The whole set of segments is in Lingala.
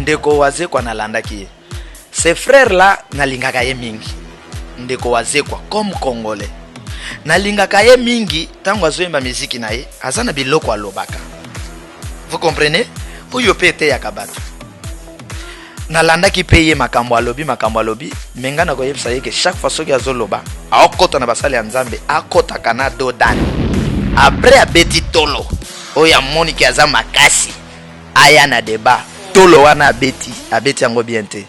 ndeko waze kwa nalandaki. Ces frères là nalingaka ye mingi. Ndeko waze kwa comme congolais. Nalingaka ye mingi tango azoyemba muziki na ye azana biloko alobaka. Vous comprenez? Oyo pete ya kabatu. Nalandaki paye makambo alobi menga na koyebisa ye que chaque fois soki azoloba akota na basali ya Nzambe akota kana dodan. Après abeti tolo oya moniki aza makasi aya na débat tolo wana abeti yango bien te.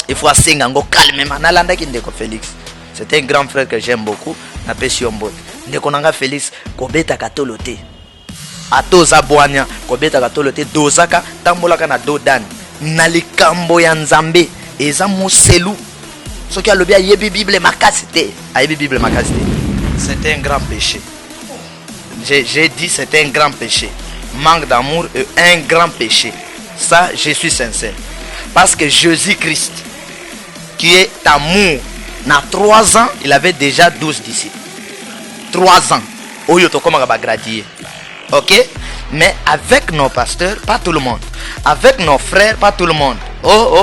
Il faut asenga ngo calmement. Nalandaki ndeko Félix. C'est un grand frère que j'aime beaucoup. Na pesi yombo. Ndeko nanga Félix kobeta katolo te. Atoza boanya kobeta katolo te dozaka tambolaka na dodan. Na likambo ya Nzambe eza moselu. Soki alobi ayebi Bible makasi te. Ayebi Bible makasi te. C'est un grand péché. J'ai dit c'est un grand péché. Manque d'amour est un grand péché. Ça, je suis sincère. Parce que Jésus-Christ, qui est amour, na 3 ans, il avait déjà 12 disciples. 3 ans. Ok? Mais avec nos pasteurs, pas tout le monde. Avec nos frères, pas tout le monde.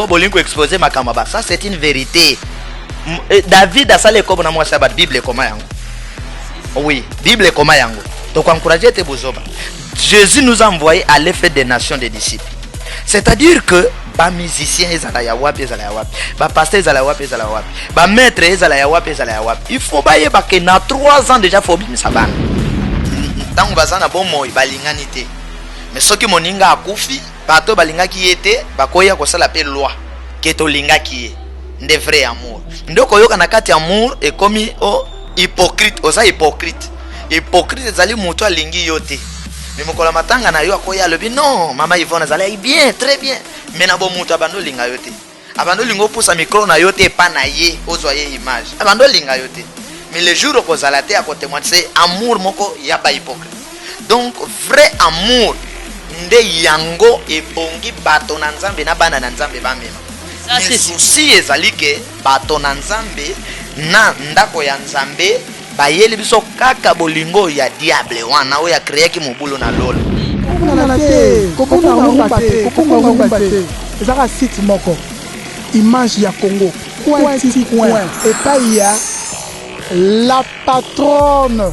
Bolinko exposé ma kamaba. Ça, c'est une vérité. David a salé comme moi, ça, Bible comme yango. Oui, Bible comme yango. Donc, encouragez tes bozoba. Jésus nous a envoyé à l'effet des nations des disciples. C'est-à-dire que ba musicien ezala ya wapi ezala ya wapi, ba pasteur ezala wapi ezala wapi, ba maître ezala ya wapi ezala ya wapi. Il faut ba yeba que na 3 ans déjà faut bimisa bana. Tango bazana bon moi balingani te. Mais soki moninga akufi, bato balingaki yete, bakoya ko sala pe loi que to lingaki nde vrai amour. Ndoko yoka na kati amour et comme hypocrite, oza hypocrite. Hypocrite ezali muto alingi yote. Mais mokola matanga na yo akoya lobi non mama Yvonne azali bien très bien mais na bo mutu abando linga yote abando lingo pousa micro na yote pa na ye ozoye image abando linga yote mais le jour ko zalate à côté moi c'est amour moko ya ba hypocrite. Donc vrai amour nde yango ebongi bato na Nzambe na bana na Nzambe ba mema. Ça c'est souci ezali ke bato na Nzambe na ndako ya Nzambe bayeli biso kaka bolingo ya diable wana oya créer ki mobulu na lolo. Ezaka site moko image ya Congo point et pas il y a la patronne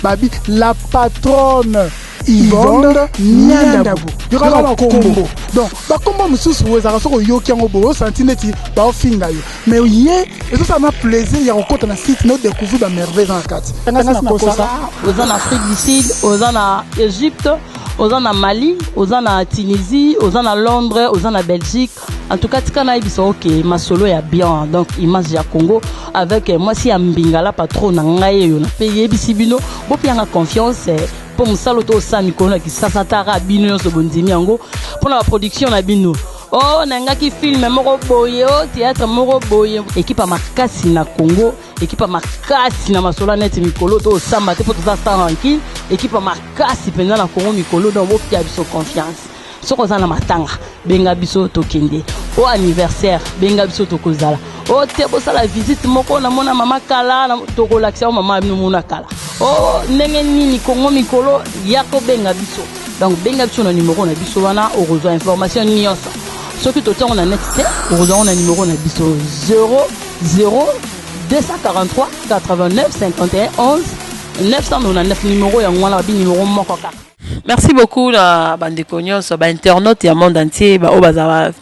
babi la patronne Yvonne Nyandabu yokala kombo donc ba kombo mususu wezaka soko yoki yango bo senti neti ba ofinga yo mais ye eso ça m'a plaisir ya kokota na site no découvrir ba merveille dans la carte aux en Afrique du Sud aux en Égypte aux en Mali aux en Tunisie aux en Londres aux en Belgique en tout cas tikana ibiso OK ma solo ya bien donc image ya Congo avec moi si ambinga la patron na ngai yo na payer bisibino bo pianga confiance pour musalo to sami kono ki sasatara bino yo so bondimi yango pour la production na bino nanga ki film moko boye théâtre moko boye équipe à makasi na Congo équipe à makasi na masola net mikolo to samba te pour tout ça tranquille équipe à makasi pendant na Congo mikolo donc bo pia biso confiance soko za na matanga benga biso to kende au anniversaire benga biso to kozala te bo sala visite moko na mona mama kala na to ko lakisa mama no mona kala ndenge nini Congo mikolo yako benga biso donc benga biso na numéro na biso wana o rejoindre information nyonso soki to tongo na net te o rejoindre na numéro na biso 00 243 89 51 11 999 numéro ya ngwana bi numéro moko kaka. Merci beaucoup la bande cognos ba internaute ya monde entier ba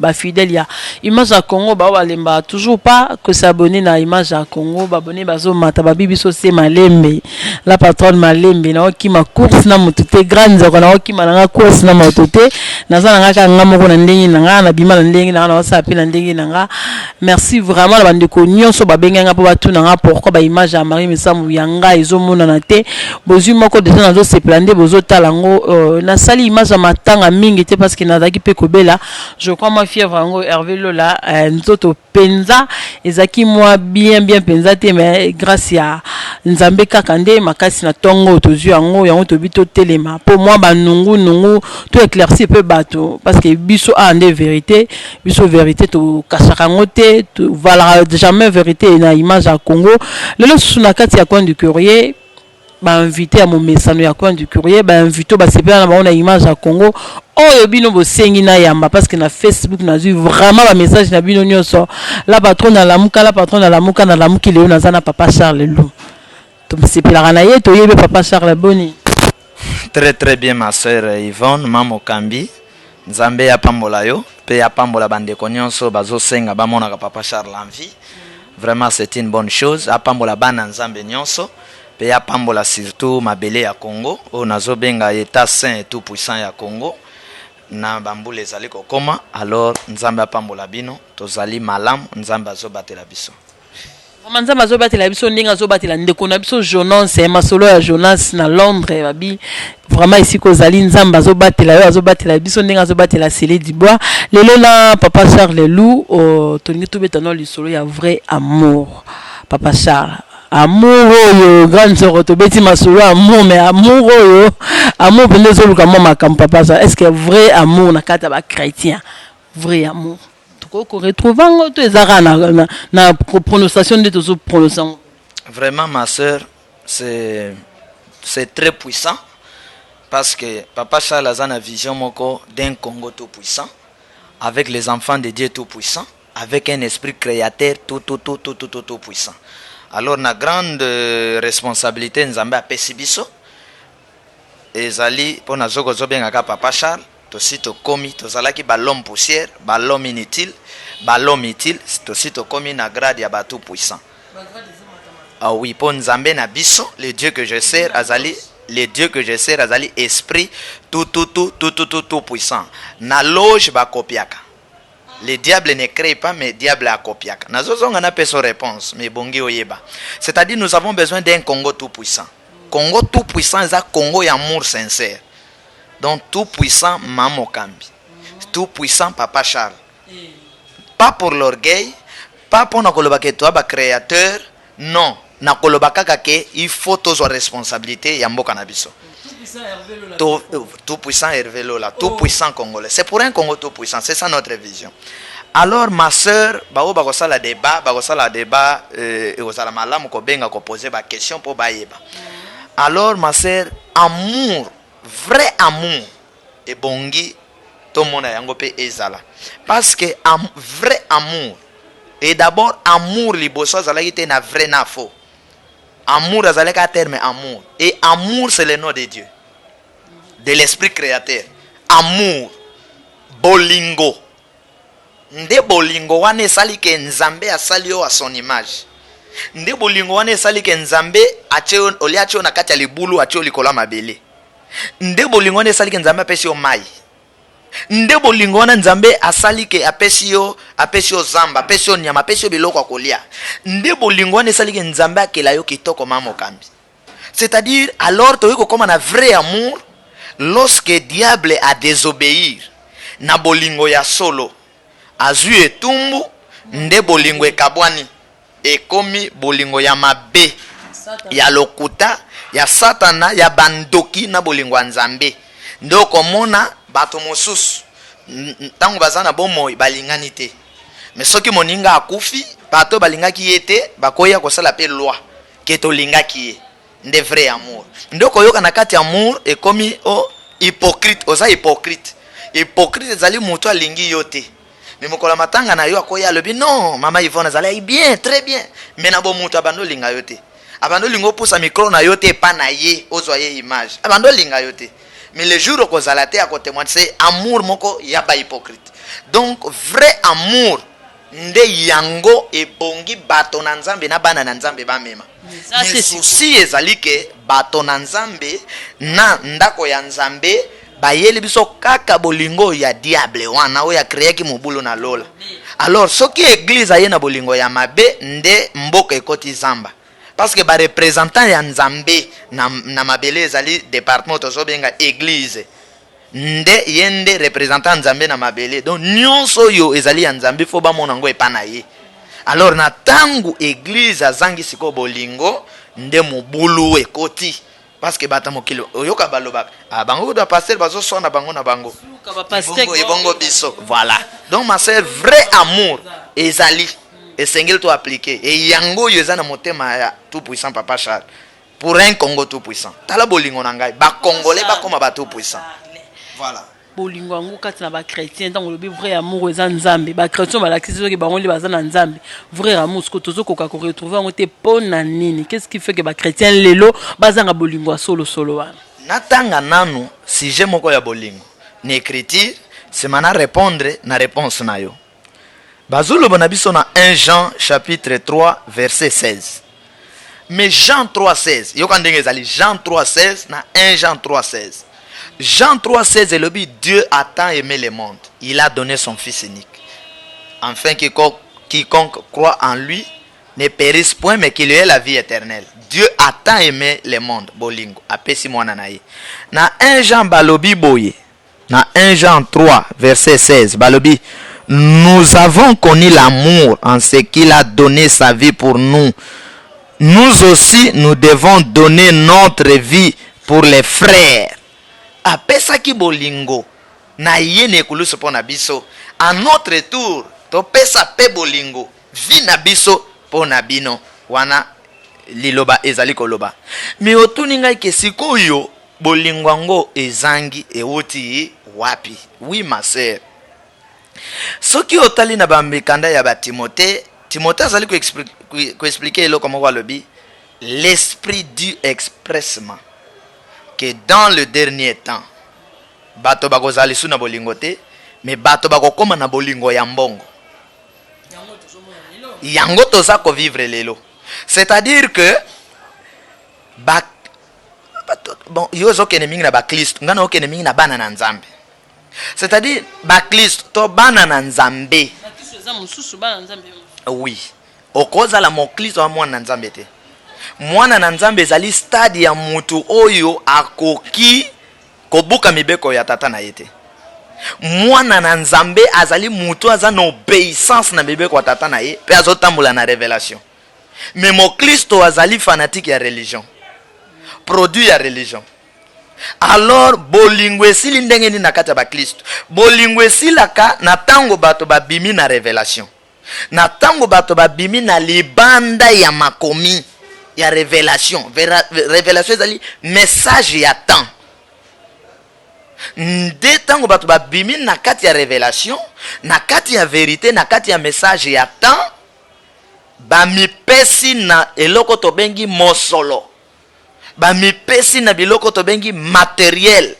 ba fidèle ya image à Congo ba lemba toujours pas que s'abonner na image à Congo ba abonner bazo mata ba bibiso c'est malembe la patronne malembe na ki ma course na mutute grande za na ki malanga course na mutute na za nga ka ngamoko na ndenge na na bima na ndenge na sa pila ndenge na. Merci vraiment la bande cognos ba benga po ba tuna nga pourquoi ba image à Marie Mesamu yanga ezo mona na te bozu moko déjà na zo se plander bozo talango na sali image matanga mingi te parce que nazaki pe kobela je crois ma fièvre ngo Hervé Lola nzoto penza ezaki moi bien penza te mais grâce à Nzambe kakande makasi na tongo tozu yango to bito telema pour moi ba nungu to éclaircir peu bateau parce que biso a des vérité biso vérité to kasaka ngote to valera jamais vérité na image à Congo le sous na kati ya coin du courrier invité à mon message ya coin du courrier invité basepela na baona image ya Congo oyo bino bosengi na yamba parce que na Facebook na vu vraiment ba message na bino nyonso la patronne na lamuka na lamuki leo nazana papa Charles Lou to sepela na ye to yebe papa Charles Boni. Très très bien ma sœur Yvonne Mamo Kambi Nzambe ya pambola yo pe ya pambola bandeko nyonso bazosenga bamonaka papa Charles en vie. Vraiment c'est une bonne chose apambola bana Nzambe nyonso pe ya pambola surtout mabele ya Congo o nazo benga état saint et tout puissant ya Congo na bambule ezali kokoma alors Nzambe apambola bino tozali malamu Nzambe azobatela biso. Nzambe azobatela biso ndinga azobatela ndeko na biso Jonas masolo ya Jonas na Londres babi vraiment ici kozali Nzambe azobatela yo azobatela biso ndinga azobatela Célé Dubois lelo na papa Charles Lou tolingi tobetana lisolo ya vrai amour papa Charles amour oyo grande sœur tobeti masolo amour mais amour oyo amour pendezo luka mama kam papa Charles est-ce que vrai amour na kata ba chrétien vrai amour ko retrouvant to ezara na prononciation de to prononçant. Vraiment ma sœur c'est très puissant parce que papa Charles a une vision moko d'un Congo tout puissant avec les enfants de Dieu tout puissant avec un esprit créateur tout puissant. Alors na grande responsabilité Nzambe a pesi biso ezali pona zoko zobengaka papa Charles tosi tokomi tozalaki l'homme poussière l'homme inutile l'homme utile tosi tokomi na grade ya bato puissant. Ah oui pour Nzambe na biso le Dieu que je sers azali esprit tout puissant na loge ba kopiaka. Le diable ne crée pas mais diable a kopiaka. Nazozonga na peso réponse mais bongi oyeba. C'est-à-dire nous avons besoin d'un Congo tout puissant. Congo tout puissant c'est Congo ya amour sincère. Donc tout puissant Mamo Kambi, tout puissant papa Charles. Pas pour l'orgueil, pas pour nakolobaka toi ba créateur, non, nakolobaka kake il faut tous responsabilité ya mboka na biso. Tout puissant Hervé Lola, tout puissant congolais. C'est pour un Congo tout puissant, c'est ça notre vision. Alors ma sœur, bakosala débat, ozala malamu ko benga ko poser ba question pour bayeba. Alors ma sœur, amour vrai amour et bongi tout le monde a yango pe ezala parce que vrai amour et d'abord amour liboso azalaki te na vrai na faux amour azalaki à terme amour et amour c'est le nom de Dieu de l'esprit créateur amour bolingo nde bolingo wana esali ke Nzambe asali yo à son image nde bolingo wana esali ke Nzambe atio oliatio na kati ya libulu atio likola mabele nde bolingo wana esali ke Nzambe apesi yo mai nde bolingo wana Nzambe asali ke apesi yo zamba apesi yo nyama apesi yo biloko akolia nde bolingo wana esali ke Nzambe akela yo kitoko Mamo Kambi. C'est-à-dire alors toyiko koma na vrai amour lorsque diable a désobéir na bolingo ya solo azu etumbu nde bolingo ekabwani ekomi bolingo ya mabe ya lokuta ya satana ya bandoki na bolingo ya Nzambe ndoko mona bato mosusu ntango bazana bomo balingani te mais soki moninga akufi bato balingaki yete bakoya kosala pe loi ke to lingaki ye nde vrai amour ndoko yoka na kati amour ekomi hypocrite oza hypocrite ezali mutu alingi yote mais mokola matanga na yo akoya lobi non mama Yvonne azali bien très bien mais na bo mutu abando linga yote abando lingo pousa micro na yote pa na ye ozwa ye image abando linga yote mais le jour où zalate à côté moi c'est amour moko ya ba hypocrite. Donc vrai amour nde yango e bongi bato na Nzambe na bana na Nzambe ba mema. Mais souci ezali ke bato na Nzambe na ndako ya Nzambe bayeli biso kaka bolingo ya diable wana o ya créer ki mobulu na lola. Alors soki église aye na bolingo ya mabe nde mboka ekoti zamba. Parce que ba représentant ya Nzambe na mabele ezali département tozobenga église nde yende représentant Nzambe na mabele donc nyonso yo ezali ya Nzambe fo ba monango epana ye. Alors na tangu église azangi siko bolingo nde mobulu ekoti parce que bata mokilo oyoka baloba bango do pasteur bazo sona bango na bango bongo biso voilà. Donc ma sœur vrai amour ezali et sengel to appliquer et yango yeza na motema ya tout puissant papa Charles pour un Congo tout puissant. Tala bolingo nangai, ba Congolais ba comme ba tout puissant. Voilà. Bolingo yango kati na ba chrétien tant le vrai amour eza nzambe ba chrétien ba lakisi que ba ngoli baza na nzambe vrai amour ce que tozo koka ko retrouver on te pona nini qu'est-ce qui fait que ba chrétien lelo bazanga bolingo solo wana Natanga nanu sujet moko ya bolingo ni écriture c'est mana répondre na réponse na yo bazulu bonabiso na 1 Jean chapitre 3 verset 16. Mais Jean 3:16 yo kandenge ezali Jean 3:16 na 1 Jean 3:16. Jean 3:16 le dit Dieu a tant aimé le monde, il a donné son fils unique. Enfin quiconque croit en lui ne périsse point mais qu'il ait la vie éternelle. Dieu a tant aimé le monde, bolingo, apesi mwana na ye. Na 1 Jean balobi boye. Na 1 Jean 3 verset 16 balobi nous avons connu l'amour en ce qu'il a donné sa vie pour nous. Nous aussi nous devons donner notre vie pour les frères. Apesa ki bolingo na yene kuluso pona biso à notre tour to pesa pe bolingo vi na biso pona bino wana liloba ezali koloba mi otuni ngai ke sikoyo bolingo ngo ezangi euti wapi. Oui ma sœur, soki otali na bambikanda ya ba Timothée azali ko expliquer lo comme walobi l'esprit dit expressement que dans le dernier temps bato bakozali suna bolingo te mais bato bakokoma na bolingo ya mbongo yango toza ko vivre lelo. C'est-à-dire que bon yo zo kene mingi na ba Kristo ngana okene mingi na bana na nzambe. C'est-à-dire ba Kristo to bana na nzambe. Oui. Okoza la mo Kristo wa mwana nzambe te. Mwana na nzambe ezali stade ya mutu oyo akoki kobuka mibeko ya tata na yete. Mwana na nzambe azali mutu aza na obéissance na mibeko ya tata na ye pe azotambola na révélation. Mais mo Kristo azali fanatique ya religion. Produit ya religion. Alors bolingo esili ndenge ni na kati ya ba Kristo. Bolingo esilaka na tango bato babimi na révélation. Na tango bato babimi na libanda ya makomi ya révélation. Révélation ezali message ya temps. Nde tango bato babimi na kati ya révélation, na kati ya vérité, na kati ya message ya temps, ba mipesi na eloko to bengi mosolo. Ba mipesi na biloko to bengi matériel.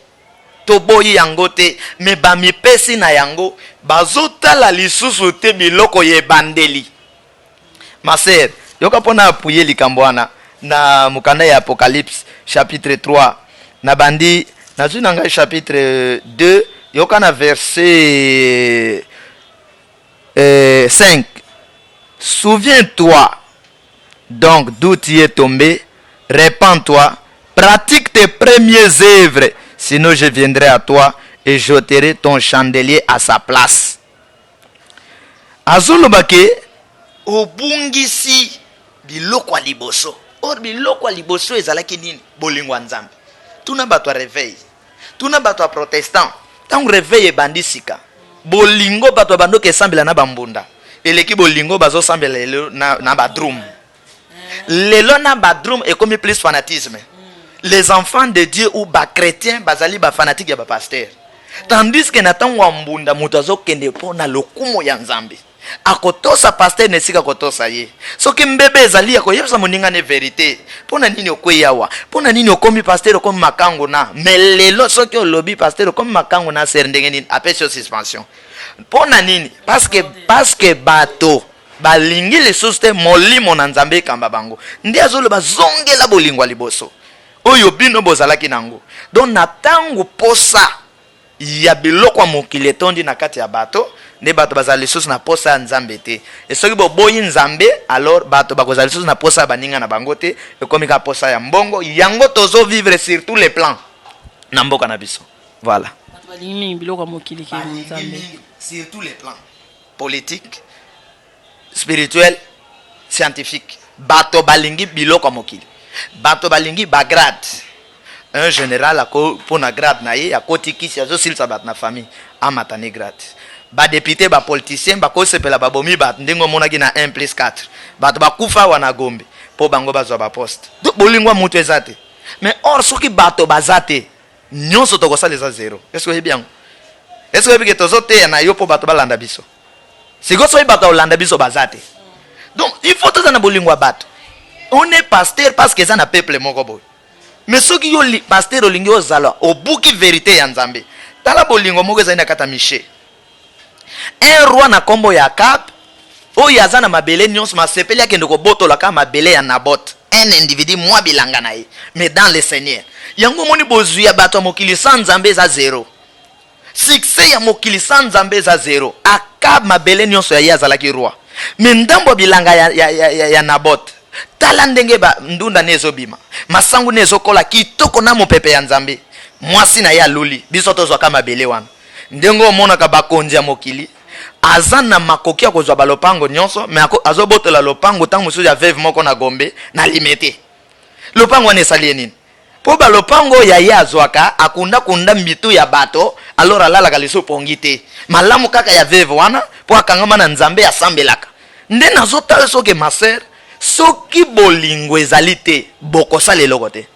To boyi yango te, me ba mipesi na yango bazotala lisusu te biloko ye bandeli. Ma sœur, yoka pona appuyer likambo wana na mukanda ya Apocalypse chapitre 3 na bandi na zunanga chapitre 2 yoka na verset 5. Souviens-toi donc d'où tu es tombé, répands-toi, pratique tes premières œuvres, sinon je viendrai à toi et j'ôterai ton chandelier à sa place. Azulubake obungisi biloko liboso. Or biloko liboso ezalaki nini? Bolingo nzambe. Tuna bato réveil. Tuna bato protestant. Tant réveil e bandisika. Bolingo bato bando ke sambela na bambunda. Eleki bolingo bazo sambela na badrum. Lelo na badrum est comme plus fanatisme. Les enfants de Dieu ou ba chrétiens bazali ba fanatique ya ba pasteur. Tandis que natan wambunda mutazo kende pona lokumo ya nzambe. Akotosa pasteur nesika kotosa ye. Soki mbebe ezali akoyebisa moninga ne vérité. Pona nini okweyawa? Pona nini okomi pasteur okomi makango na? Melelo soki olobi pasteur okomi makango na serndenge nini apesio suspension. Pona nini? Parce que bato balingi lisusu te molimo na nzambe kamba bango. Ndi azoloba zongela bolingo liboso. Oyo bino bozalaki nango. Donc natango posa ya biloko mokili tondi na kati ya bato ne bato bazali lisusu na posa nzambe te. Et soki boboyi nzambe alors bato bakozali lisusu na posa baninga na bango te ekomi ka posa ya mbongo yango tozo vivre sur tous les plans na mboka na biso. Voilà. Biloko mokili ki nzambe sur tous les plans. Politique, spirituel, scientifique. Bato balingi biloko mokili. Bato balingi bagrade. Un général pour na grade na ye akoti kisi azo silsa bat na famille amatane grade. Ba député ba politicien ba ko sepela ba bomi bat ndingo monaki na 1+4. Bato ba kufa wana gombe. po bango bazwa ba poste donc bolingwa mutu ezate mais or soki bato bazate nyonso tokosala eza zero est-ce que bien est-ce que bike tozoteya na yo po bato balanda biso siko soki bato olanda biso bazate donc il faut toza na bolingwa bato on est pasteur parce que eza na peuple moko boy mais soki yo pasteur olingi ozala obuki vérité ya nzambe tala bolingo moko ezali na kata Miché un roi na kombo ya Cap oyo aza na mabele nyonso masepeli akende kobotola ka mabele ya Nabot un individu mwa bilanga na ye mais dans le Seigneur yango moni bozwi ya bato ya mokili sans nzambe eza zero succès ya mokili sans nzambe eza zero Akab mabele nyonso ya ye azalaki roi mais ndambo bilanga ya Nabot tala ndenge ba ndunda ne ezobima masangu ne ezokola kitoko na mopepe ya nzambe mwasi na ye aluli biso tozwaka mabele wana ndenge omonaka bakonzi ya mokili aza na makoki ya kozwa balopango nyonso mais azobotola lopango ntango mosusu ya veve moko na Gombe na limete lopango wana esali ye nini po balopango ya ye azwaka akunda mitu ya bato alors alalaka liso pongi te malamu kaka ya veve wana po akangama na nzambe asambelaka nde nazotala soki maser soki bolingo ezali te bokosala eloko te.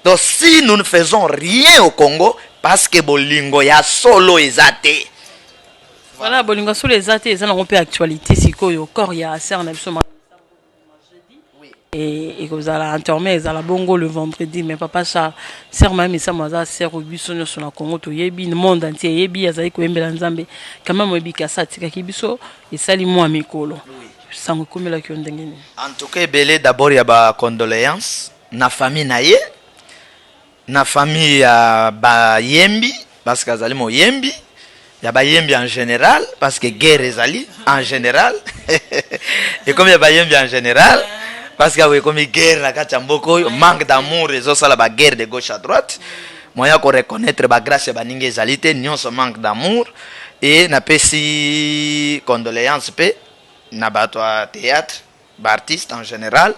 Donc si nous ne faisons rien au Congo parce que bolingo ya solo ezate. Voilà, bolingo solo ezate ezana on peut actualité sikoyo corps ya ser na biso et que vous allez entermer à la bongo le vendredi mais papa ça ser même ça moi ça ser au biso sur la Congo to yebi le monde entier yebi azali ko embela nzambe quand même ebika ça tika kibiso et sali moi mikolo sango komela ki ondengeni. En tout cas belé d'abord ya ba condoléances na famille na ye na famille ya ba yembi parce que azali mo yembi ya ba yembi en général parce que guerre ezali en général et comme ya ba yembi en général parce que oui comme guerre na kati mboko manque d'amour ezo sala ba guerre de gauche à droite moya ko reconnaître ba grâce ba ninge ezali te nyonso manque d'amour et na pesi condoléances pe na bato a théâtre ba artiste en général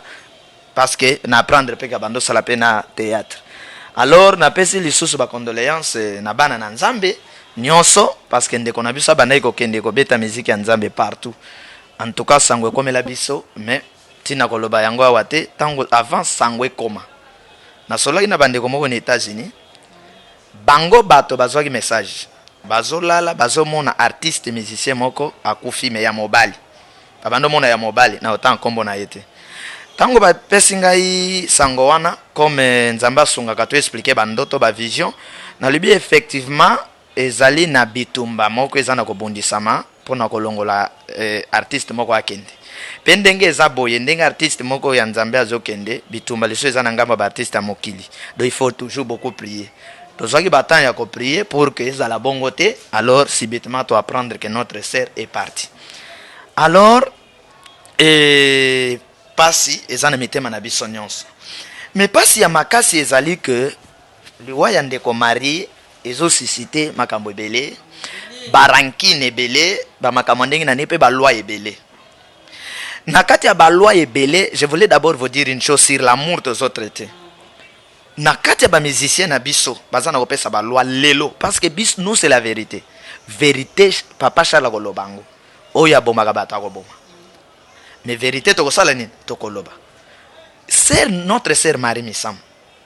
parce que na prendre pe kabando sala pe na théâtre. Alors na pesi lisusu ba condoléances na bana na nzambe nyonso parce que ndeko na biso bana iko kende ko beta musique ya nzambe partout. En tout cas sangwe komela biso mais tina koloba yango awate tango avant sangwe koma. Na solo ina bande komo na États-Unis bango bato bazwaki message bazolala bazomona artiste musicien moko akufi me ya mobali. Babando mona ya mobali na otan kombo na yete. Tango ba pesingai sango wana comme nzamba sunga ka to expliquer bandoto ba vision na libi effectivement ezali na bitumba moko ezana ko bondisama pona kolongola artiste moko akende. Pendenge eza boye ndenge artiste moko ya nzambe azokende bitumba liso ezana ngamba ba artiste ya mokili. Donc il faut toujours beaucoup prier. Tozaki batan ya ko prier pour que ezala bongo te alors subitement to apprendre que notre sœur est partie. Alors pasi ezana mitema na biso nyonso mais pasi ya makasi ezali que liwa ya ndeko mari ezo susciter makambo ebele barankine ebele ba makambo ndenge na nepe ba loi ebele na kati ya ba loi ebele. Je voulais d'abord vous dire une chose sur l'amour des autres traité na kati ya ba musicien na biso bazana kopesa ba loi lelo parce que bis nous c'est la vérité papa Charles Kolobango oya bomaka bata ko boma mais vérité to kosala nini to koloba sœur notre sœur Marie Misam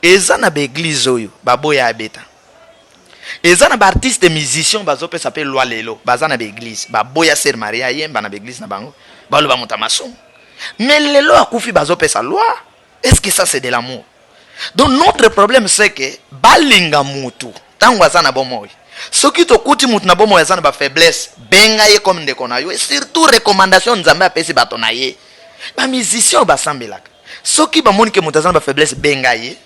ezana ba église oyo baboya abeta ezana ba artiste musicien bazopesa pe loi lelo bazana ba église baboya sœur Marie ayemba na ba église na bango baloba mutamaso mais lelo akufi bazopesa loi. Est-ce que ça c'est de l'amour? Donc notre problème c'est que balinga mutu tango azana bomoy soki to kuti mutu na bomoy azana ba faiblesse benga ye comme ndeko na yo et surtout recommandation nzambe apesi bato na ye ba musicien ba sambelaka soki ba moni ke mutu azana ba faiblesse benga ye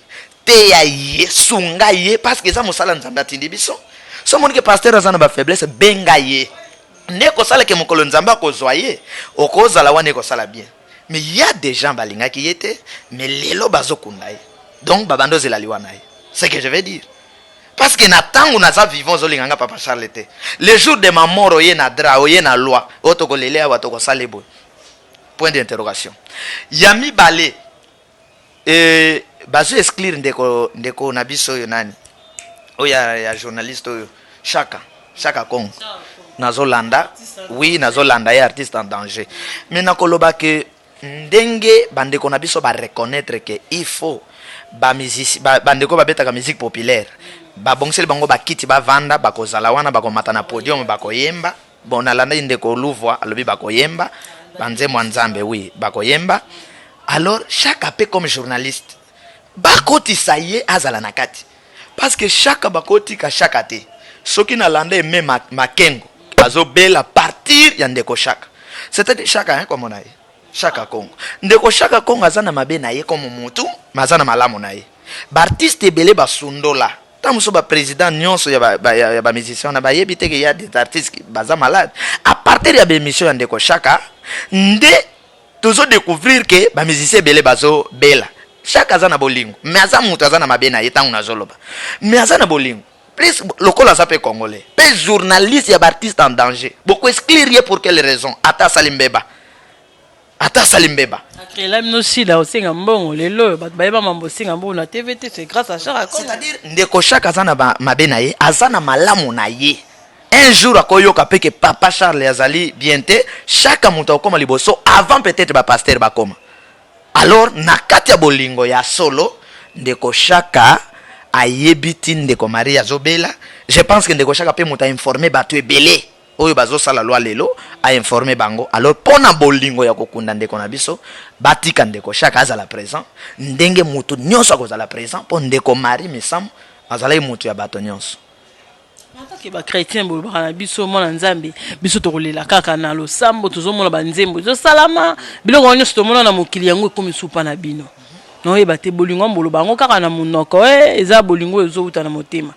te ya ye sunga ye parce que ça mosala nzambe atindi biso so moni ke pasteur azana ba faiblesse benga ye ndeko sala ke mokolo nzambe akozwa ye okozala wana ekosala bien mais il y a des gens balingaki yete mais lelo bazokunda ye donc babando zela liwana ye c'est que je veux dire parce que na tango na za vivons zolinganga papa Charles te le jour de ma mort oye na dra oye na loi otoko lele awa toko salebo point d'interrogation yami balé bazo exclure ndeko na biso yo nani oya ya journaliste oyo Chaka Kong nazolanda oui nazolanda ya artiste en danger mais nakoloba que ndenge bandeko na biso ba reconnaître que il faut ba musique bandeko ba betaka musique populaire ba bongseli bango ba kiti ba vanda ba kozala wana ba komata na podium ba koyemba bon alanda ndeko Luvwa alobi ba koyemba banze mwanzambe oui ba koyemba. Alors chaque apé comme journaliste bakoti saye azala na kati parce que chaque bakoti ka chaque até soki na landa même makengo azobela partir ya ndeko Chaka. C'est-à-dire Chaka hein comme on a Chaka Congo ndeko Chaka Congo azana mabe na ye comme mutu mazana malamu na ye ba artiste ebele basundola tamuso ba président nyonso ya ba musicien na ba yebite que y a des artistes qui baza malade à partir ya émission ya ndeko Chaka nde toujours découvrir que ba musicien ebele bazo bela Chaka azana bolingo mais aza mutu azana mabe na ye tangu na zoloba mais azana bolingo plus lokola ça peut congolais pe journaliste ya ba artiste en danger beaucoup exclure pour quelle raison ata salimbeba là aussi là aussi ngambongo lelo bat bayeba mambo singa mbongo na TVT c'est grâce à Chaka. C'est-à-dire ndeko Chaka azana ba mabe na ye azana malamu na ye un jour akoyoka pe que papa Charles azali bienté Chaka muta okoma liboso avant peut-être ba pasteur ba koma. Alors na kati ya bolingo ya solo ndeko Chaka ayebiti ndeko Maria Zobela. Je pense que ndeko Chaka pe muta informer batu ebele oyo bazo sala lwa lelo a informer bango. Alors pona bolingo ya kokunda ndeko na biso batika ndeko Chaka azala présent ndenge mutu nyonso akozala présent po ndeko Marie Misam azala mutu ya bato nyonso. Ke ba chrétien bo ba biso mona nzambe biso to kolela kaka na lo sambo tozomona ba nzembo zo salama biloko nyonso to mona na mokili yango ekomi supa na bino no yeba te bolingo mbolo bango kaka na munoko eza bolingo ezo uta na motema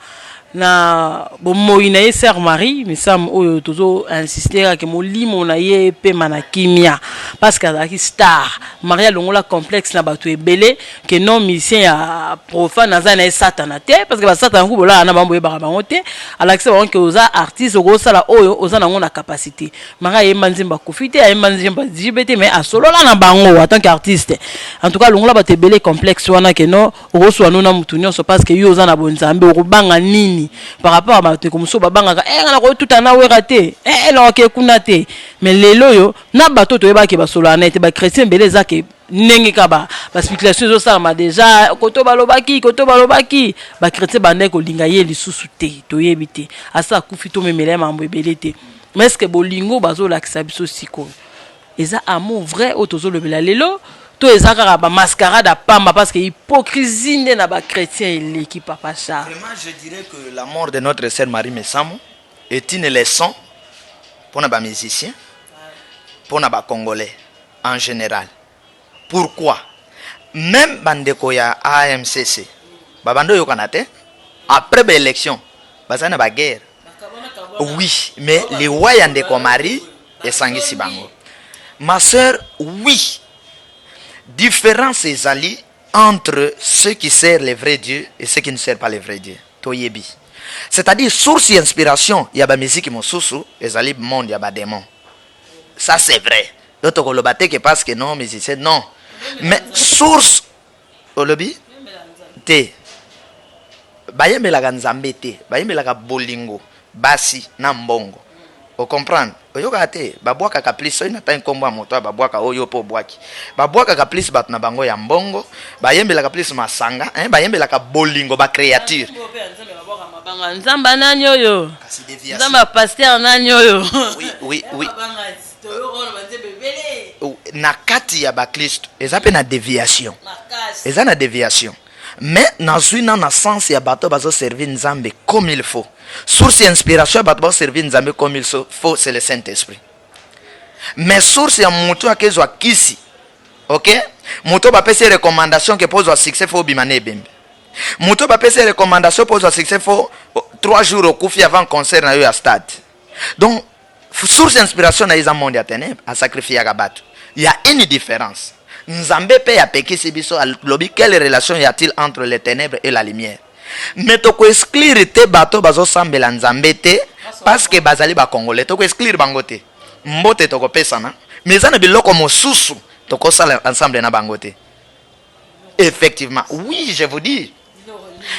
na bomoi na ye Sœur Marie Misam oyo tozo insister que molimo na ye pe manakimia parce que la star Maria longola complexe na batu ebele que non musicien ya profane za na satana te parce que ba satana ku bola na bambo yeba bango te alaxe ba que oza artiste go sala oyo oza na ngona capacité Maria ye manzimba kufite ye manzimba jibete mais a solo la na bango en tant qu'artiste en tout cas longola batu ebele complexe wana que non ozo wana na mutu nyonso parce que yo oza na bonzambe okubanga nini par rapport à bato comme so babanga na ko tout ana weraté non ke kunate mais lelo yo na bato to yeba ke ba solo anete ba chrétien beleza ke ndenge ka ba spéculation zo ça ma déjà koto balobaki ba chrétien bande ko linga ye lisusu te to yebite asa kufito memele mambo ebelete mais est-ce que bolingo bazo lakisa biso siko eza amour vrai otozo le lelo to ezaka ba mascarade à pamba parce que hypocrisie n'est na ba chrétien et l'équipe papa Charles. Vraiment je dirais que la mort de notre sœur Marie Mesamo est une leçon pour les musiciens, pour les Congolais en général. Pourquoi? Même bandeko ya AMCC, babando yo kanate après l'élection, bazana ba guerre. Oui, mais les wayandeko Marie et sangisi bango. Ma sœur, oui. Différence ezali entre ceux qui servent les vrais dieux et ceux qui ne servent pas les vrais dieux. Toyebi. C'est-à-dire source et inspiration, il y a ba musique mosusu, ezali monde ya ba démon. Ça c'est vrai. D'autres kolobate que parce que non musicien non. Mais source olobi te. Bayembela ka nzambe te, bayembela ka bolingo, basi na mbongo. Vous comprenez? Oyoka te babwaka ka plus oyo nata nkombo moto babwaka oyo po bwaki babwaka ka plus bat na bango ya mbongo bayembela ka plus masanga bayembela ka bolingo ba créature nzamba nani oyo nzamba pasteur nani oyo oui na kati ya ba Kristo eza pe na déviation eza na déviation mais nazwina na sens ya bato bazo servir nzambe comme il faut. Source et inspiration bato bazo servir nzambe comme il faut, c'est le Saint-Esprit. Mais source ya mutu akezwa kisi. OK? Mutu ba pese recommandation que pose au succès faut bimane bembe. Mutu ba pese recommandation pose au succès faut 3 jours au kufi avant concert na yo ya stade. Donc source inspiration na isa monde ya ténèbres a sacrifier ya bato. Il y a une différence. Nzambe pe ya pekisi biso lobi quelle relation y a-t-il entre les ténèbres et la lumière? Mais toko exclure te bato bazo sambela nzambe te parce que bazali ba congolais toko exclure bango te. Mbote toko pesa na mais ça na biloko mosusu toko sala ensemble na bango te. Effectivement, oui, je vous dis.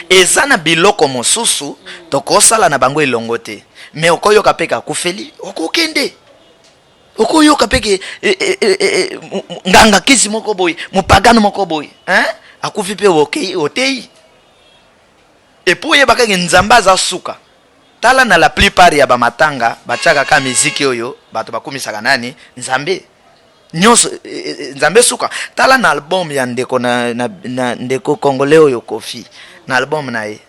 Et ça na biloko mosusu toko sala na bango ilongo te. Mais okoyoka peka kufeli okokende. okoyoka peke nganga kisi moko boy mupagano moko boy hein akufi pe otei et pour yebaka nzamba za suka tala na la plupart ya bamatanga bachaka ka muziki oyo bato bakumisaka nani nzambe nyonso nzambe suka tala na album ya ndeko na ndeko congolais oyo Kofi na album na ye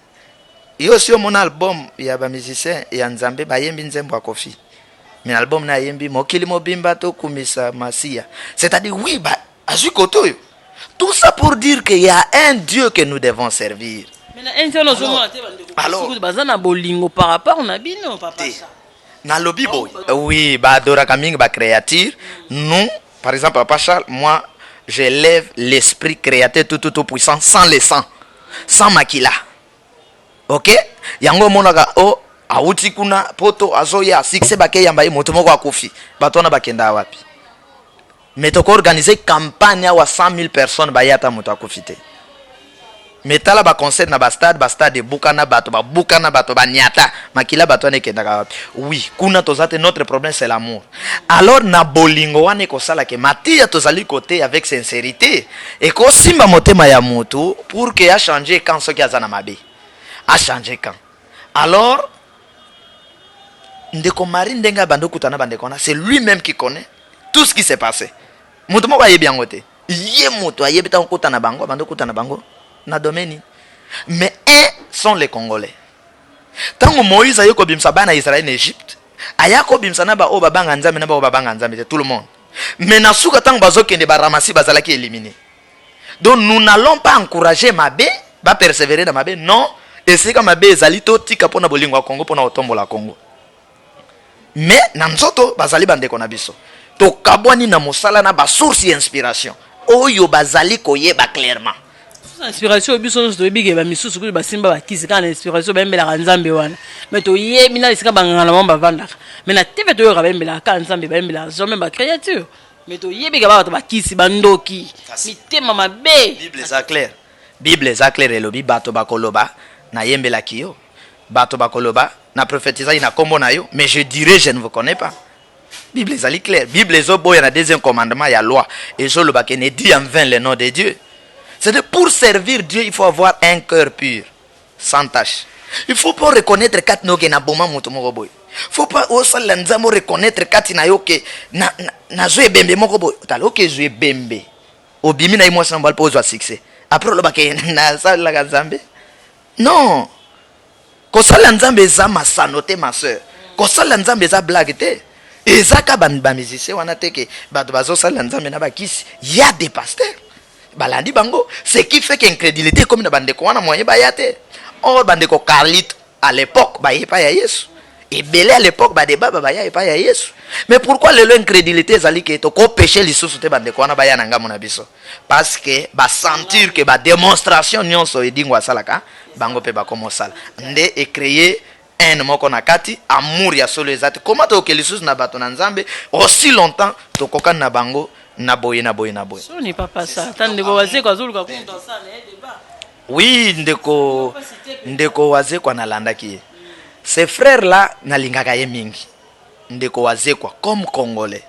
yo sio mon album ya ba musicien ya nzambe bayembi nzembo ya Kofi mais album na yembi mokili mobimba to kumisa masia c'est-à-dire oui bah azui koto yo tout ça pour dire qu'il y a un Dieu que nous devons servir. Alors, bazana bolingo par rapport na bino papa ça. Na lobby boy. Oui, ba adora kaming ba créature. Nous, par exemple papa Charles, moi j'élève l'esprit créateur tout puissant sans le sang, sans makila. OK? Yango monaka o auti kuna poto azoya succès ba ke yamba moto moko akofi. Batona bakenda wapi? Mais to organiser campagne wa 100,000 personnes ba yata moto akofite. Metala ba concert na ba stade bukana bato ba nyata makila bato ne kendaka wapi. Oui, kuna tozate notre problème c'est l'amour. Alors na bolingo wane ko sala ke matia tozali côté avec sincérité et ko simba motema ya moto pour que a changer quand ce qui azana mabe. A changer quand. Alors ndeko mari ndenga bando kutana bandeko na c'est lui-même qui connaît tout ce qui s'est passé. Moto moko ayebi yangote. Yé moto ayebi ta kutana bango bando kutana bango. Na domaine. Mais sont les Congolais. Tant Moïse a yoko bimsa bana Israël en Égypte, ayako bimsa na ba o babanga nzambe na ba o babanga nzambe tout le monde. Mais na suka tant bazo kende ba ramasi bazalaki éliminé. Donc nous n'allons pas encourager Mabé, ba persévérer dans Mabé, non, et c'est comme Mabé ezali to tika pona bolingo Congo pona otombo la Congo. Mais na nzoto bazali bande kona biso. To kabwani na mosala na ba source inspiration. Oyo bazali koyeba clairement. Inspiration biso to bige ba misusu ku ba simba ba kisi kana inspiration ba mbela nzambe wana mais to ye mina isika bangana mamba vanda mais na tv to yo ka mbela ka nzambe ba mbela jamais ba créature mais to ye biga ba ba kisi bandoki mitema mabe Bible est clair elobi bato bakoloba na yembela kiyo bato bakoloba na prophétiser na kombo na yo mais je dirais je ne vous connais pas. Bible est clair, Bible est boya na deuxième commandement ya loi et je le ba ne dit en vain le nom de Dieu. C'est-à-dire pour servir Dieu, il faut avoir un cœur pur, sans tache. Il faut pas reconnaître kat no ke na boma moto moko boy. Faut pas osala nzambo reconnaître kat na yo ke na zwe bembe moko boy. Talo ke zwe bembe. Obimi na imo sambal po zo succès. Après le ba ke na sala ka nzambe. Non. Ko sala nzambe za masanote ma sœur. Ko sala nzambe za blague te. Ezaka ba musicien wana te ke ba bazo sala nzambe na ba kisi. Il y a des pasteurs. Balandi bango, ce qui fait qu'incrédulité comme na bandeko wana moyen ba yate. Or bandeko Carlit à l'époque ba yepa ya Yesu. Et belé à l'époque ba débat ba ya yepa ya Yesu. Mais pourquoi l'incrédulité zali ke to ko péché lisusu te bandeko wana ba ya nanga mona biso? Parce que ba sentir que ba démonstration nyonso edingwa salaka bango pe ba komo sala. Nde et créer un moko na kati amour ya solo ezate. Comment to ke lisusu na bato na nzambe aussi longtemps to kokana na bango na boye. So ni papa ça. Tandeko waze kwa zulu kwa konta ça na débat. Oui, ndeko waze kwa nalandaki. Ces frères là nalingaka ye mingi. Ndeko waze kwa comme congolais.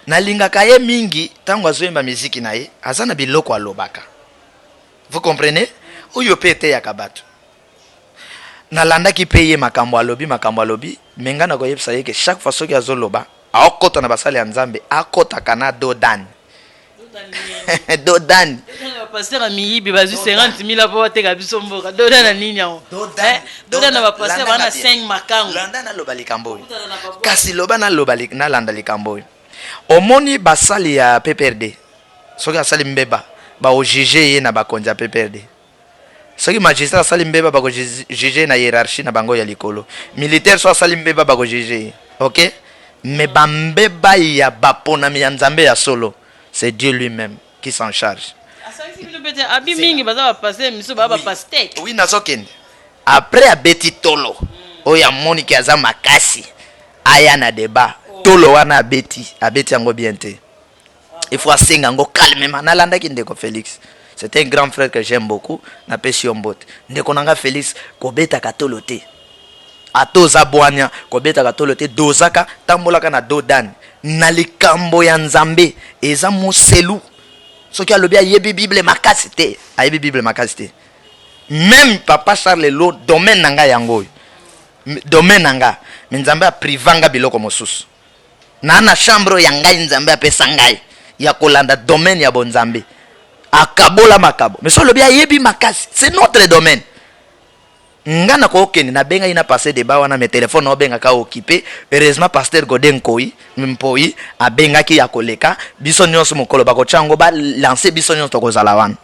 Nalingaka ye mingi tango azoemba muziki na ye, azana biloko alobaka. Vous comprenez? Oyo pete ya kabatu. Nalandaki paye makambo alobi, menga na koyebisa ye ke chaque fois soki azoloba akota na basali ya nzambe akota kana dodan pasteur amiyibi bazu 50,000 po teka biso mboka dodan nini yao dodan na pasteur bana 5 makango landa na loba likambo kasi loba na loba na landa likambo omoni basali ya PPRD soki asali mbeba ba o juger ye na bakonja PPRD soki magistrat asali mbeba ba ko juger na hiérarchie na bango ya likolo militaire so asali mbeba ba ko juger OK. Mais bambeba ya baponami ya nzambe ya solo, c'est Dieu lui-même qui s'en charge. Oui, nazokende. Après abeti tolo, oya moniki aza makasi, aya na débat, tolo wana abeti yango bien te. Il faut asenga ngo calmement. Nalanda ki ndeko Félix. C'est un grand frère que j'aime beaucoup, na pesi ombote. Ndeko nanga Félix ko beta katolo te. atoza bwanya kobetaka tolo te dozaka tambolaka na dodani na likambo ya nzambe eza moselu soki alobi ayebi bible makasi te ayebi bible makasi te. Même papa Charles lo domaine nanga yango domaine nanga nzambe aprivanga biloko mosusu na chambre ya ngai nzambe apesa ngai ya kolanda domaine ya bonzambe akabola makabo mais so lobi ayebi makasi c'est notre domaine. Ngana ko okeni na benga ina passer débat wana me téléphone no benga ka occupé. Heureusement pasteur Godin Koyi mpoi abenga ki ya koleka biso nyonso mokolo bako chango ba lancer biso nyonso tokozala wana.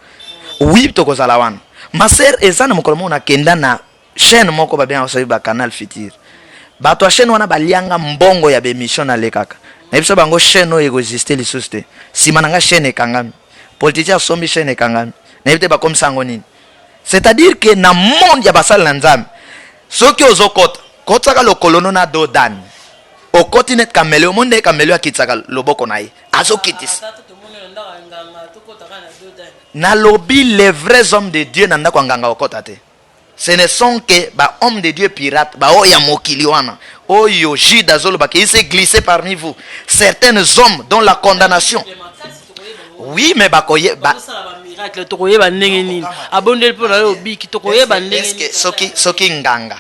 Oui tokozala wana. Ma sœur ezana mokolo mona kenda na chaîne moko ba benga so ba canal Fitir. Ba to chaîne wana balianga mbongo ya be mission na lekaka. Na biso bango chaîne no exister lisusu te. Simananga chaîne ekangami. Politicien sombi chaîne ekangami. Na bite ba comme sango nini. C'est-à-dire que na monde ya basal nzambe soki ozokota kotaka lokolono na dodani okoti net kamele monde kamele akitsaka loboko na ye azokitisa na lobby les vrais hommes de Dieu nanda kwa nganga okota te. Ce ne sont que ba hommes de Dieu pirates ba oya mokili wana oyo Judas zolo ba qui s'est glissé parmi vous certains hommes dont la condamnation. Oui mais ba koye ba est-ce que soki nganga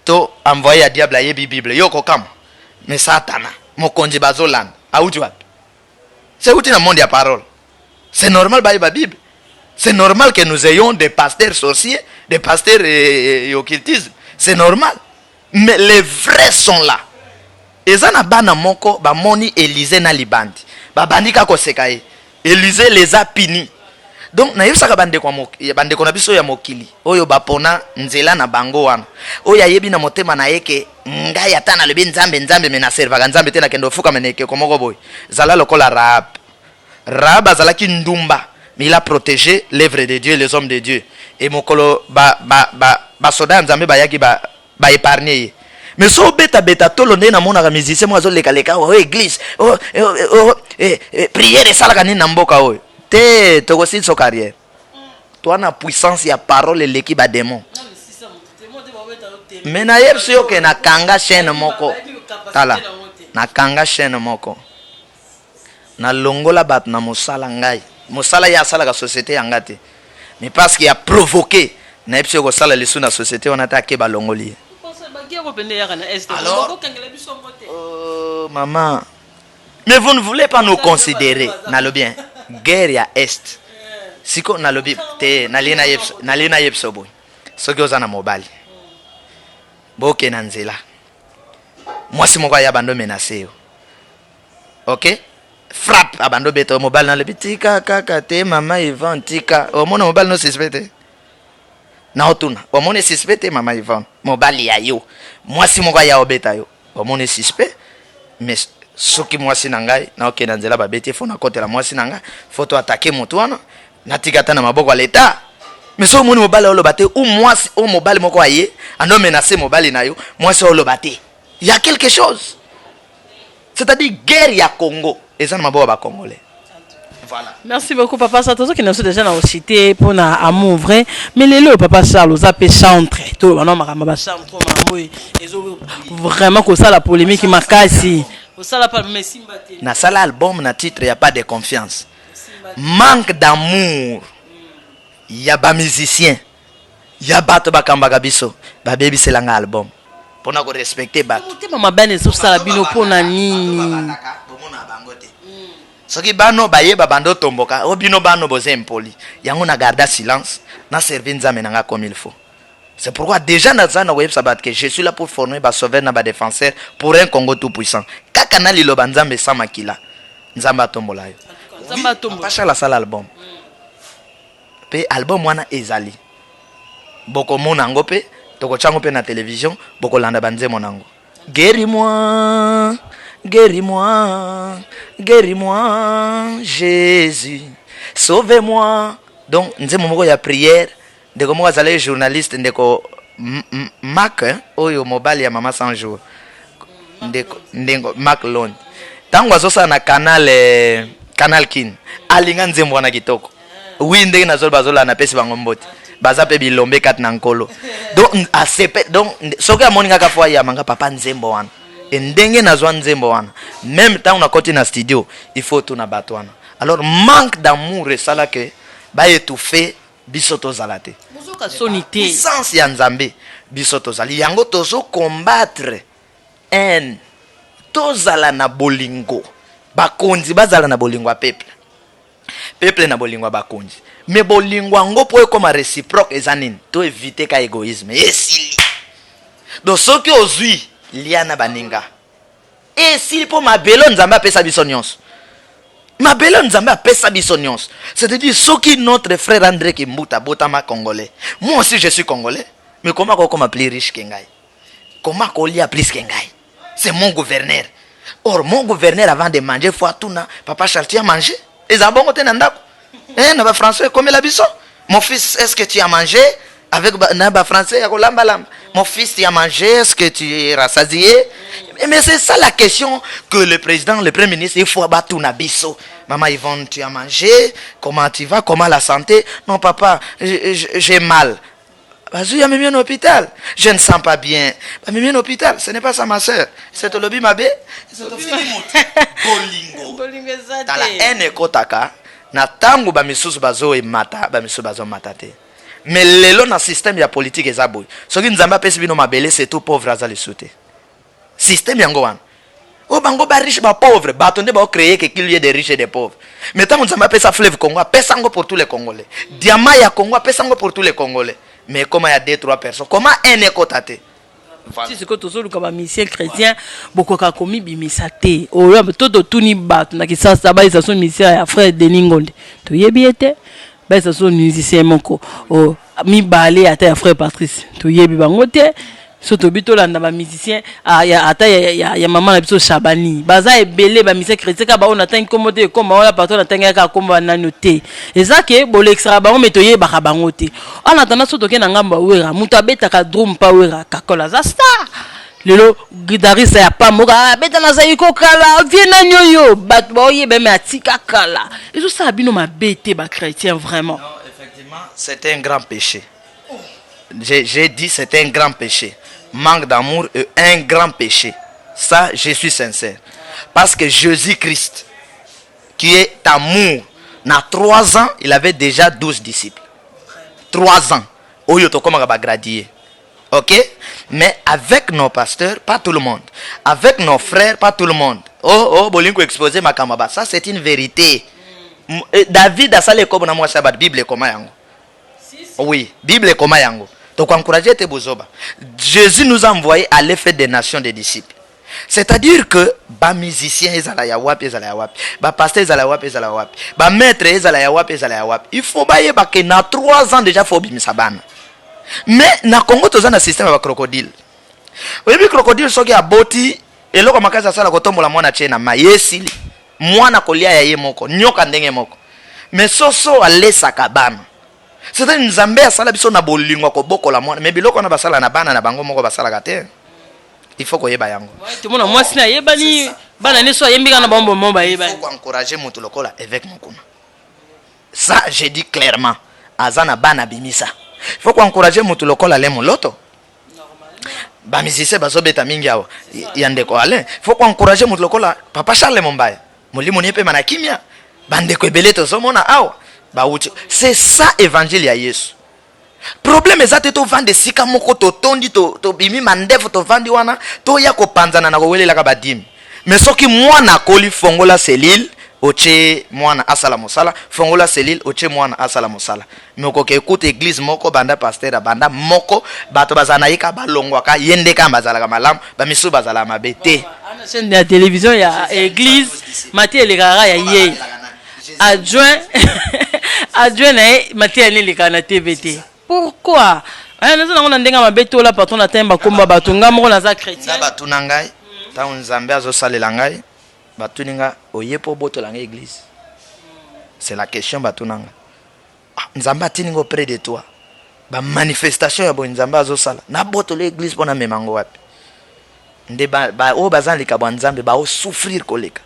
to envoyer à diable yebi bible yoko kam mais satana mokonzi bazolanda auti wapi c'est outi na monde ya parole. C'est normal ba bible. C'est normal que nous ayons des pasteurs sorciers, des pasteurs occultistes. C'est normal. Mais les vrais sont là. Ezana bana moko ba moni Élysée na libandi. Ba bandika ko sekaye. Élysée les a punis. Donc na yebisaka bande ko na biso ya mokili oyo bapona nzela na bango wana oyo ayebi na motema na yeke ngai ata na lebi nzambe me na servaka nzambe te na kendo fuka meneke komoko boy zala lokola Rahab azalaki ndumba mais il a protégé l'œuvre de Dieu les hommes de Dieu et mokolo ba soda nzambe bayaki ba épargner. Mais so beta tolo nde na mona ka musicien mo azoleka leka o église prière salaka ni na mboka oyo te tokosi so carrière. Toi na puissance ya parole leki ba démon. Mais na yebso yo ke na kanga chaîne moko. Tala. Na kanga chaîne moko. Na longola bat na mosala ngai. Mosala ya sala ka société yangate. Mais parce qu'il a provoqué na yebso ko sala lesu na société on attaqué ba longoli. Alors, maman, mais vous ne voulez pas nous considérer, na le bien, guerre ya est. Si ko na le bien, te na lena yepso boy. So ki ozana mobali. Boke na nzela. Mwasi moko ya bando menacé yo. OK? Frappe abando beto mobali na le bitika kaka te mama Yvonne tika. O mona mobali no suspecte. Na otuna omone suspect mama Yvonne mobali ya yo mwasi moko ya obeta yo omone suspect mais soki mwasi na ngai na okena nzela babeti fona kotela mwasi na ngai foto attaquer moto wana natikata na maboko ya leta mais so moni mobali olo bate ou mwasi o mobali moko aye ando menacer mobali na yo mwasi olo bate il y a quelque chose, c'est-à-dire guerre ya Congo et ça na maboko ba congolais. Voilà. Merci beaucoup papa Satozo qui nous a déjà cité pour na amour vrai mais le papa Charles aux appels chantre tout non ma chantre trop mamoi vraiment que ça la polémique m'a cassé ça la pas merci mbaté na sala album na titre y a pas de confiance manque d'amour y a ba musicien y a bato bakamba kabiso ba baby c'est langa album pour na ko respecter ba mama bane so sala bino pona nini soki bano bayeba bando tomboka obino bano bozempoli yango na garda silence na servir nzambe nanga comme il faut. C'est pourquoi déjà na zana web sabat que je suis là pour former ba sauveur na ba défenseur pour un Congo tout puissant kaka na liloba nzambe sama kila nzamba tombola yo nzamba tombola pasha la sala album pe album wana ezali boko mona ngo pe toko chango pe na télévision boko landa banze monango guéris-moi. Guéris-moi, guéris-moi, Jésus, sauvez-moi. Donc, nous avons une prière. De comment vous allez journaliste, ndeko Mac, oyo mobile ya mama 100 jours. Ndeko Mac Lone. Tango azosa na canal Kin. Alinga nzembo na kitoko. Oui ndenge na zolo bazola na pesi bango mbote. baza pe bilombe kat na nkolo. Donc asepe donc soki amoni kaka fois ya manga papa nzembo wana. Ndenge nazwa nzembo wana. Même temps on a côté na studio, il faut tout na bato wana. Alors manque d'amour et ça là que ba étouffé bisoto zalate. Mozoka sonité. Puissance ya Nzambe bisoto zali yango tozo combattre en tozala na bolingo. Bakonzi bazala na bolingo a peuple na bolingo bakonzi. Mais bolingo ngo po comme réciproque ezanine to éviter ka égoïsme. Esili. Donc soki ozui liana baninga. Esili po mabelo Nzambe apesa biso nyonso. Mabelo Nzambe apesa biso nyonso. C'est-à-dire soki notre frère André Kimbuta botama congolais. Moi aussi je suis congolais. Mais comment comme plus riche que ngai? Comment kolia plus que ngai? C'est mon gouverneur. Or mon gouverneur avant de manger faut tout na papa Charles tu as mangé? Et ça bon côté nandako. Naba français comme la biso. Mon fils, est-ce que tu as mangé avec naba français ya kolamba lamba? Mon fils, tu as mangé, est-ce que tu es rassasié? Mais c'est ça la question que le président, le premier ministre, il faut abattre na biso. Maman Yvonne, tu as mangé? Comment tu vas? Comment la santé? Non papa, j'ai mal. Vas-y, il y a même un hôpital. Je ne sens pas bien. Mais un hôpital, ce n'est pas ça ma soeur. C'est le lobby mabé. C'est le bolingo. Dans la haine kotaka, na tangu ba misusu bazo e mata, ba misusu bazo matate. Mais lelo na système ya politique ezaboy. Soki Nzamba pesi bino mabele, c'est tout pauvre azali souté. Système yango wana. Oh bango ba riche ba pauvre, ba tonde ba créer que qu'il y ait des riches et des pauvres. Mais tant Nzamba pesa fleuve Congo, pesa ngo pour tous les Congolais. Diamant ya Congo, pesa ngo pour tous les Congolais. Mais comment il y a 2-3 personnes? Comment un est cotaté? Si c'est que tous les missions chrétiens, beaucoup de commis bimisate. Au lieu de tout ni bat, na qui ça ça ils sont missions à frère Denis Ngonde. Tu y es bien été? Ben ça sont musiciens moko. Oh mi balé à ta frère Patrice. Tu y es bien ngote. Surtout bito là na ba musicien ya maman la biso Chabani baza ebele ba musicien chrétien ka ba on attend comme te comme on la patron attend ka comme na noter eza ke bo l'extra ba on metoye ba ka bangote en attendant surtout ke na ngamba wera mutu abeta ka drum pa wera ka kola za star lelo guitariste ya pa moka beta na za yiko kala vie na nyoyo bat ba oye be me atika kala et tout ça bino ma bête ba chrétien vraiment. Non, effectivement c'est un grand péché. J'ai dit c'est un grand péché. Manque d'amour est un grand péché. Ça, je suis sincère. Parce que Jésus-Christ, qui est amour, dans 3 ans, il avait déjà 12 disciples. 3 ans. Ok? Mais avec nos pasteurs, pas tout le monde. Avec nos frères, pas tout le monde. Oh, Bolinko exposé ma kamaba. Ça, c'est une vérité. David a salé comme moi, ça, Bible comment yango. Oui, Bible comment yango. Donc encourager tes bozoba. Jésus nous a envoyé à l'effet des nations des disciples. C'est-à-dire que ba musicien ezala ya wapi ezala ya wapi, ba pasteur ezala wapi ezala ya wapi, ba maître ezala ya wapi ezala ya wapi. Il faut ba yeba que na 3 ans déjà faut bimisa bana. Mais na Congo toza na système ba crocodile. Oyebi crocodile soki aboti eloko makaza sala kotombola mwana chena mayesili. Mwana kolia ya ye moko, nyoka ndenge moko. Mais soso alesa kabana. C'est-à-dire Nzambe asala biso na bolingo ko bokola mwana mais biloko na basala na bana na bango moko basala kate. Il faut koyeba yango. Tout monde moi sina yeba ni bana ni so yembika na bombo momba yeba. Il faut encourager mutu lokola avec mukuna. Ça je dis clairement azana bana bimisa. Il faut encourager mutu lokola le moloto. Ba misise bazo beta mingi awo yandeko ale. Il faut encourager mutu lokola papa Charles Mombaya. Molimo ni pe manakimia. Bandeko ebele to zomona awo. C'est ça évangile ya Yesu. Problème ezate to vendre sika moko to tondi to bimi mandevo to vandi wana to ya ko panzana na ko welela ka badim. Mais soki mwana koli fongola selile oche mwana asala mosala fongola selile oche mwana asala mosala. Moko ke écoute église moko banda pasteur banda moko bato bazana yika balongwa ka yende ka bazala ka malam ba misu bazala mabete. Ana chaîne de télévision ya église Matthieu le gara ya ye. Adjoint na Matthieu le kana TVT. Pourquoi? Nous ndenga mabeto la patron atemba komba batunga moko na za chrétien. Na batuna ngai ta Nzambe azosalela ngai batuninga oyepo boto la église. C'est la question batunanga. Nzambe atiningo près de toi. Ba manifestation ya bo Nzambe azosala. Na boto l'église pona memango wapi. Nde ba o bazan lika bo Nzambe ba o souffrir koleka.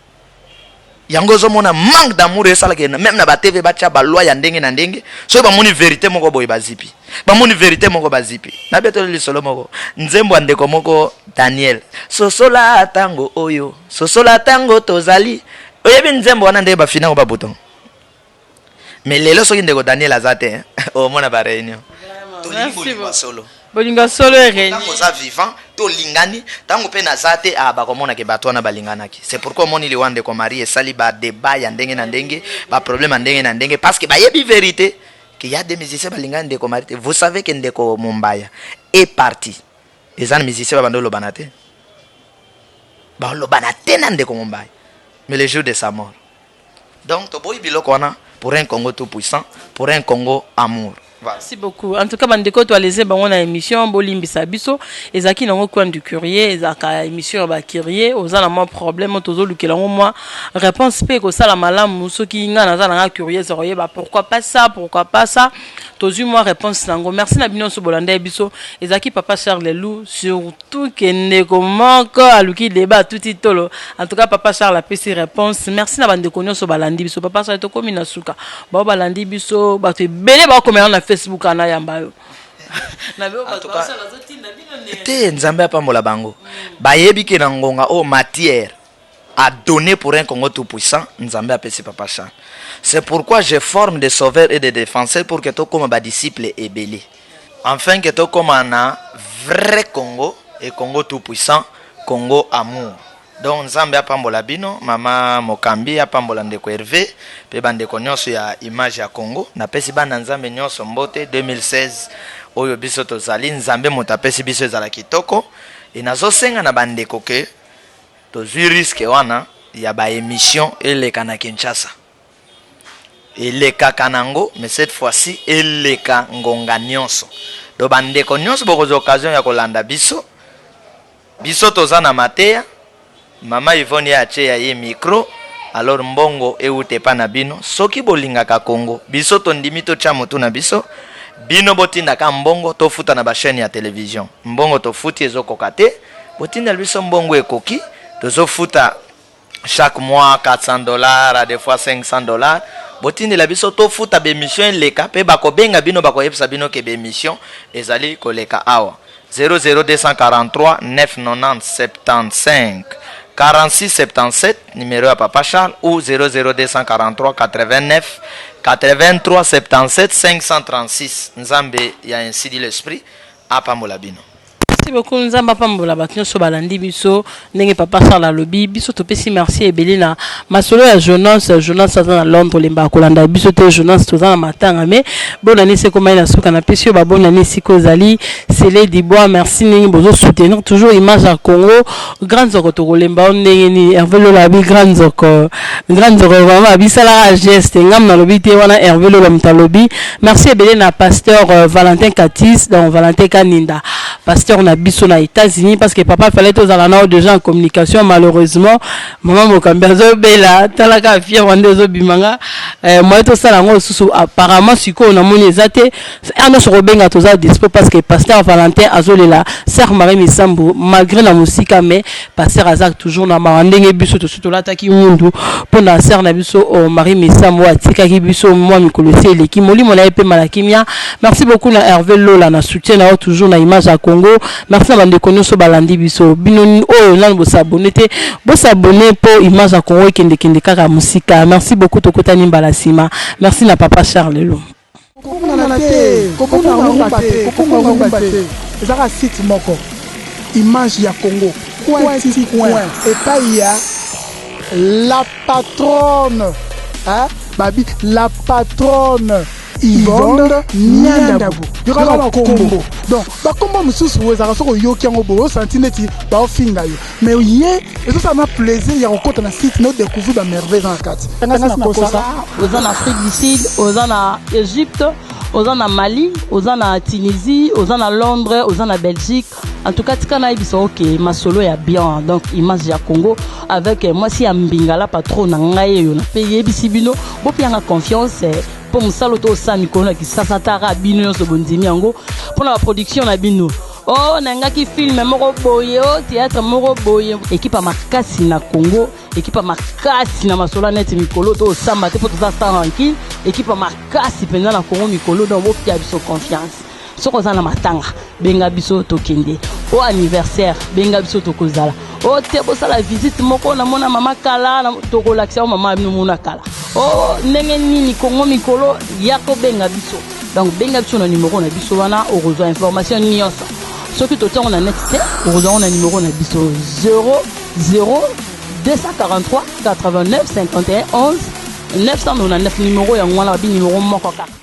yango zomona manque d'amour esala ke même na ba TV bacha ba loi ya ndenge na ndenge so ba moni vérité moko boy bazipi ba moni vérité moko bazipi na beto li solo moko nzembo ndeko moko Daniel sosola tango oyo sosola tango tozali oyebi nzembo wana ndenge ba fina ba bouton mais lelo soki ndeko Daniel azate o mona ba réunion merci beaucoup solo bolinga solo réunion tango za vivant to lingani tango pe nazate ba komona ke bato wana balinganaki c'est pourquoi moni li wande ko Marie sali ba débat ya ndenge na ndenge ba problème ndenge na ndenge parce que ba yebi vérité qu'il y a des musiciens balingani ndeko Marie. Vous savez que ndeko Mumbaya est parti les gens musiciens ba bandolo banate ba lo banate na ndeko Mumbaya mais le jour de sa mort donc to boy biloko wana pour un Congo tout puissant pour un Congo amour. Merci beaucoup. En tout cas, bandeko to aleze bango na émission bolimbisa biso ezaki nango coin du courrier ezaka émission ba courrier ozala mo problème tozo lukela ngo moi réponse pe ko sala malamu soki nga na zala nga courrier zoroye ba pourquoi pas ça tozu moi réponse nango merci na bino so bolanda biso ezaki papa Charles Lelou surtout que ndeko moko aluki débat tout titolo en tout cas papa Charles a pesi réponse merci na bandeko nyoso balandi biso papa Charles to komi na suka ba balandi biso ba te belé ba komela na Facebook ana yamba yo na beo ba tosa na zotinda bino ne te nzambe apambola bango bayebi ke na ngonga o matière à donner pour un Congo tout puissant nzambe apesi papa Charles. C'est pourquoi je forme des sauveurs et des défenseurs pour que to comme ba disciples et belé enfin que to comme un vrai Congo et Congo tout puissant Congo amour. Donc nzambe apambola bino mama Mokambi apambola ndeko Hervé pe bandeko nyonso ya image ya Congo na pesi bana nzambe nyonso mbote 2016 oyo biso tozali nzambe motapesi biso ezala kitoko e nazosenga na bandeko ke tozwi risque wana ya ba émission eleka na Kinshasa eleka kanango mais cette fois-ci eleka ngonga nyonso do bandeko nyonso bokozo occasion ya kolanda biso toza na mateya Mama Yvonne ya che ya ye micro alors mbongo eute pa na bino soki bolingaka Congo biso tondimi to cha mutu na biso bino botinda ka mbongo to futa na ba chaîne ya télévision mbongo to futi ezokoka te botinda biso mbongo ekoki tozo futa chaque mois $400 des fois $500 botinda la biso to futa be mission leka pe bako benga bino bako yebisa bino ke be mission ezali koleka awa 00243 990 75 46 77 numéro à Papa Charles ou 00243 89 83 77 536 Nzambe ya ainsi dit l'esprit à Pamolabino. Merci beaucoup nzamba pambola batnyo so balandi biso ndenge papa Charles lobi biso topesi merci ebeli na masolo ya Jonas aza na Londres lemba kolanda biso te Jonas toza na matanga mais bona ni se komai na suka na pesi ba bona ni siko zali Célé Dibois merci ndenge bozo soutenir toujours image à Congo grand zoko to lemba ndenge ni Hervé Lola bi grand zoko vraiment bisala geste ngam na lobi te wana Hervé Lola mtalobi merci ebeli na pasteur Valentin Katis donc Valentin Kaninda pasteur na biso na États-Unis parce que papa fallait tous aller déjà en communication malheureusement maman Mokambi azobela talaka fier wande zo bimanga moi to sala ngo susu apparemment siko na moni ezate ana so robenga toza dispo parce que pasteur Valentin azolela sœur Marie Misambo malgré la musique mais pasteur Azak toujours na mandenge biso to suto lataki mundu pona sœur na biso Marie Misambo atika ki biso moi mikolosi leki moli mona epe malakimia merci beaucoup na Hervé Lola na soutien na toujours na image à Congo. Merci à bande konyoso balandi biso bino o nan bo s'abonner pour image à Congo kende kaka musika. Merci beaucoup tokota nimbala sima. Merci na papa Charles Lelo. Ezaka site moko image ya Congo point et pas il y a la patronne babi la patronne Yvonne Niandabu yokala kombo donc ba kombo mususu wezaka soko yoki yango bo senti neti ba ofinga yo mais ye eso ça m'a plaisir ya kokota na site no découvrir ba merveille en kati ngasi na kosa aux en Afrique du Sud aux en Égypte aux en Mali aux en Tunisie aux en Londres aux en Belgique en tout cas tika na ibiso OK masolo ya bien donc image ya Congo avec moi si ya mbingala patron na ngai yo na payer bisibino bo pianga confiance pour musalo to sa mikolo na kisasa tara bino so bondimi yango pour la production na bino oh nangaki film moko boye oh théâtre moko boye équipe makasi na Congo équipe makasi na masolo net mikolo to samba te poto ça tranquille équipe makasi penza na Congo mikolo donc bo pia biso confiance soko za na matanga benga biso tokende au anniversaire benga biso tokozala oh te bo sala visite moko na mona mama kala na tokolakisa mama bino mona kala oh ndenge nini Congo mikolo yako benga biso donc benga biso na numéro na biso wana o reçoit information nyonso soki totongo na net te o reçoit na numéro na biso 00 243 89 51 11 999 numéro ya ngwana ba numéro moko kaka